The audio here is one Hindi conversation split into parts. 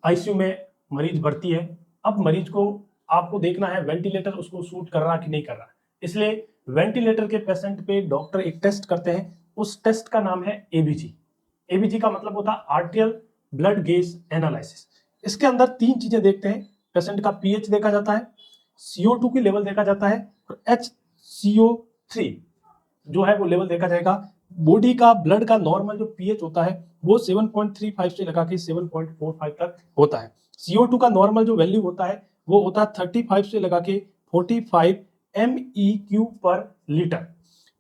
आईसीयू में मरीज भर्ती है। अब मरीज को आपको देखना है वेंटिलेटर उसको सूट कर रहा कि नहीं कर रहा, इसलिए वेंटिलेटर के पेशेंट पे डॉक्टर एक टेस्ट करते हैं, उस टेस्ट का नाम है एबीजी। एबीजी का मतलब होता है आर्टियल ब्लड गेज एनालिसिस। इसके अंदर तीन चीजें देखते हैं, पेशेंट का पीएच देखा जाता है, CO2 की लेवल देखा जाता है, और HCO3 जो है वो लेवल देखा जाएगा। बॉडी का ब्लड का नॉर्मल जो पीएच होता है वो 7.35 से लगा के 7.45 तक होता है। CO2 का नॉर्मल जो वैल्यू होता है वो होता है 35 से लगा के 45 MEQ पर लीटर।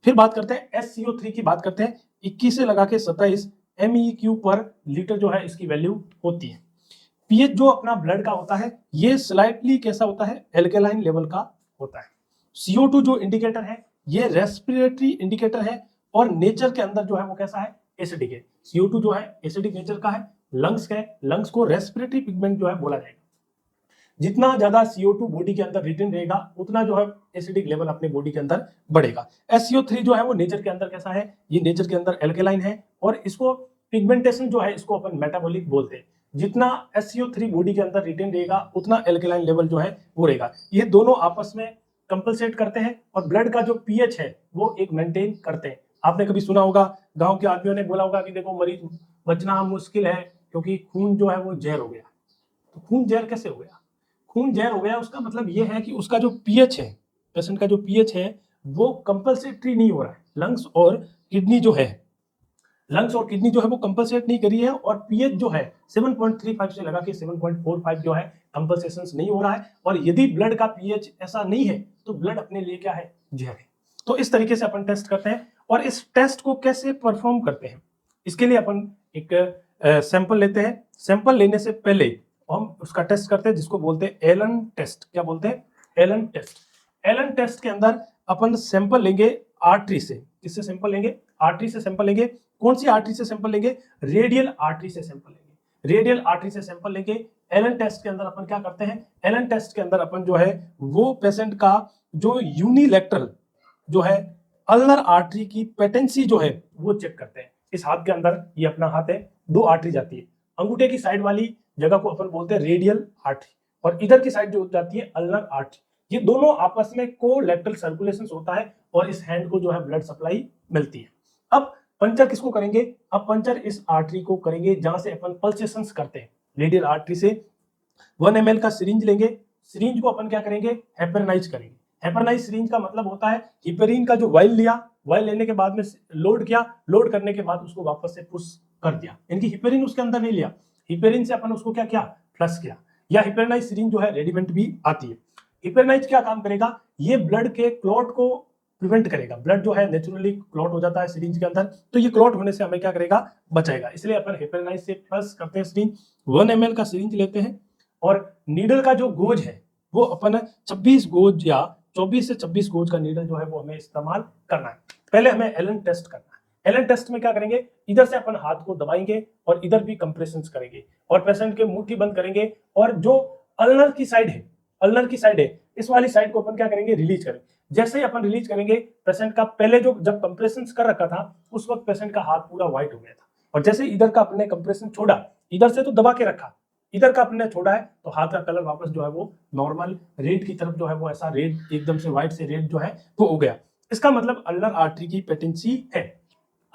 फिर बात करते हैं SCO3 की, बात करते हैं 21 से लगा के 27 MEQ पर लीटर जो है इसकी वैल्यू होती है। पीएच जो अपना ब्लड का होता है ये स्लाइटली कैसा होता है, एल्केलाइन लेवल का होता है। CO2 जो इंडिकेटर है ये रेस्पिरेटरी इंडिकेटर है, और नेचर के अंदर जो है वो कैसा है, एसिडिक है। CO2 जो है एसिडिक नेचर का है, लंग्स का है, लंग्स को रेस्पिरेटरी पिगमेंट जो है बोला जाएगा। जितना ज्यादा CO2 बॉडी के अंदर रिटेन रहेगा उतना जो है एसिडिक लेवल अपने बॉडी के अंदर बढ़ेगा। SCO3 जो है वो नेचर के अंदर कैसा है, ये नेचर के अंदर एल्केलाइन है, और इसको पिगमेंटेशन जो है इसको अपन मेटाबॉलिक बोलते हैं। जितना SCO3 बॉडी के अंदर रिटेन रहेगा उतना एल्केलाइन लेवल जो है वो रहेगा। ये दोनों आपस में कंपलसेट करते हैं और ब्लड का जो पीएच है वो एक मेंटेन करते हैं। आपने कभी सुना होगा, गांव के आदमियों ने बोला होगा कि देखो मरीज बचना मुश्किल है क्योंकि खून जो है वो जहर हो गया। तो खून जहर कैसे हो गया, खून जहर हो गया उसका मतलब ये है कि उसका जो पीएच है, पेशेंट का जो पीएच है वो कंपलसेटरी नहीं हो रहा है। लंग्स और किडनी जो है, लंग्स और किडनी जो है वो कंपलसेट नहीं करी है, और पीएच जो है 7.35 से लगा के 7.45 जो है कंपलसेशन नहीं हो रहा है। और यदि ब्लड का पीएच ऐसा नहीं है तो ब्लड अपने लिए क्या है, जहर है। तो इस तरीके से अपन टेस्ट करते हैं, और इस टेस्ट को कैसे परफॉर्म करते हैं, इसके लिए अपन एक सैंपल लेते हैं। सैंपल लेने से पहले हम उसका टेस्ट करते हैं जिसको बोलते हैं एलन टेस्ट। क्या बोलते हैं, एलन टेस्ट। एलन टेस्ट के अंदर अपन सैंपल लेंगे आर्टरी से। किससे सैंपल लेंगे, आर्टरी से सैंपल लेंगे। कौन सी आर्टरी से सैंपल लेंगे, रेडियल आर्टरी से सैंपल लेंगे। रेडियल आर्टरी से सैंपल लेंगे। एलन टेस्ट के अंदर अपन क्या करते हैं, एलन टेस्ट के अंदर अपन जो है वो पेशेंट का जो यूनिलैटरल जो है अल्नर आर्टरी की पेटेंसी जो है वो चेक करते हैं। इस हाथ के अंदर, ये अपना हाथ है, दो आर्टरी जाती है। अंगूठे की साइड वाली जगह को अपन बोलते हैं रेडियल आर्टरी, और इधर की साइड जो जाती है अल्नर आर्टरी। ये दोनों आपस में कोलैटरल सर्कुलेशन होता है और इस हैंड को जो है ब्लड सप्लाई मिलती है। अब पंचर किसको करेंगे, अब पंचर इस आर्टरी को करेंगे जहां से अपन पल्सेशंस करते हैं। रेडियल आर्टरी से 1 ml का सिरिंज लेंगे। सिरिंज को अपन क्या करेंगे, हेपरनाइज करेंगे। हेपरनाइज सिरिंज का मतलब होता है हिपेरिन का जो वाइल लिया, वाइल लेने के बाद में लोड किया, लोड करने के बाद उसको वापस से पुश कर दिया। इनकी हिपेरिन उसके अंदर नहीं लिया, हिपेरिन से अपन उसको क्या किया, फ्लश किया। या हिपेरनाइज सिरिंज जो है रेडीमेड भी आती है। हिपेरनाइज क्या काम करेगा, ये ब्लड के क्लॉट को प्रिवेंट करेगा। ब्लड जो है नेचुरली क्लॉट हो जाता है सिरिंज के अंदर, तो ये क्लॉट होने से हमें क्या करेगा, बचाएगा। इसलिए अपन हिपेरनाइज से फ्लश करते हैं सिरिंज। 1 ml का सिरिंज लेते हैं, और नीडल का जो गोज है वो अपन 26 गोज या 24 से 26 गोज का नीडल जो है वो हमें इस्तेमाल करना है। पहले हमें एलन टेस्ट करना है। एलन टेस्ट में क्या करेंगे, इधर से अपन हाथ को दबाएंगे और इधर भी कंप्रेशन करेंगे, और पेशेंट के मुट्ठी बंद करेंगे, और जो अल्नर की साइड है, अल्नर की साइड है, इस वाली साइड को अपन क्या करेंगे, रिलीज करेंगे। जैसे ही अपन रिलीज करेंगे, पेशेंट का पहले जो जब कंप्रेशन कर रखा था उस वक्त पेशेंट का हाथ पूरा व्हाइट हो गया था, और जैसे इधर का अपने कंप्रेशन छोड़ा, इधर से तो दबा के रखा, इधर का अपने छोड़ा है तो हाथ का कलर वापस जो है वो नॉर्मल रेड की तरफ जो है वो ऐसा रेड एकदम से व्हाइट से रेड जो है वो हो गया। इसका मतलब अल्नर आर्टरी की पेटेंसी है।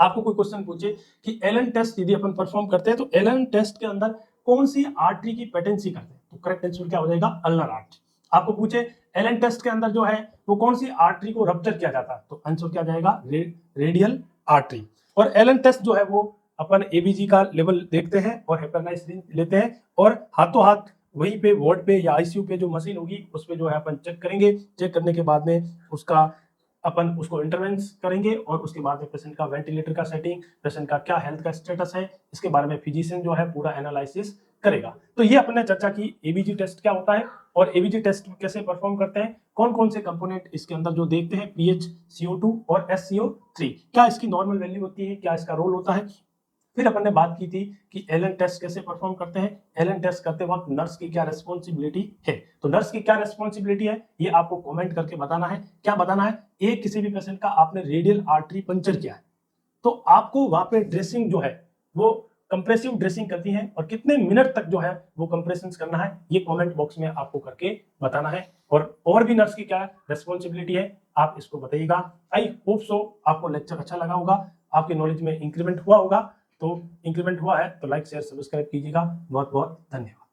आपको कोई क्वेश्चन पूछे कि एलन टेस्ट यदि अपन परफॉर्म करते हैं तो एलन टेस्ट के अंदर कौन सी आर्टरी की पेटेंसी करते हैं, तो करेक्ट आंसर क्या हो जाएगा, अल्नर आर्टरी। आपको पूछे एलन टेस्ट के अंदर जो है वो कौन सी आर्टरी को रप्चर किया जाता है, तो आंसर क्या जाएगा, रेडियल आर्टरी। और एलन टेस्ट जो है वो अपन एबीजी का लेवल देखते हैं और हेपरनाइज सिरिंज लेते हैं, और हाथों हाथ वहीं पे वार्ड पे या आईसीयू पे जो मशीन होगी उस पे जो है अपन चेक करेंगे। चेक करने के बाद में उसका अपन उसको इंटरवेंस करेंगे, और उसके बाद में पेशेंट का वेंटिलेटर का सेटिंग, पेशेंट का क्या हेल्थ का स्टेटस है, इसके बारे में फिजिशियन जो है पूरा एनालिसिस करेगा। तो ये अपने चर्चा की एबीजी टेस्ट क्या होता है और एबीजी टेस्ट कैसे परफॉर्म करते हैं, कौन कौन से कंपोनेंट इसके अंदर जो देखते हैं, पीएच, CO2 और SCO3, क्या इसकी नॉर्मल वैल्यू होती है, क्या इसका रोल होता है। फिर अपन ने बात की थी कि एलन टेस्ट कैसे परफॉर्म करते हैं। एलन टेस्ट करते वक्त नर्स की क्या रेस्पॉन्सिबिलिटी है, तो नर्स की क्या रेस्पॉन्सिबिलिटी है ये आपको कमेंट करके बताना है। क्या बताना है, एक किसी भी पेशेंट का आपने रेडियल आर्टरी पंचर किया है तो आपको वहां पे ड्रेसिंग जो है वो कंप्रेसिव ड्रेसिंग करती हैं और कितने मिनट तक जो है वो कंप्रेशन करना है, ये कमेंट बॉक्स में आपको करके बताना है। और भी नर्स की क्या रेस्पॉन्सिबिलिटी है आप इसको बताइएगा। आई होप सो आपको लेक्चर अच्छा लगा होगा, आपके नॉलेज में इंक्रीमेंट हुआ होगा। तो इंक्रीमेंट हुआ है तो लाइक शेयर सब्सक्राइब कीजिएगा। बहुत बहुत धन्यवाद।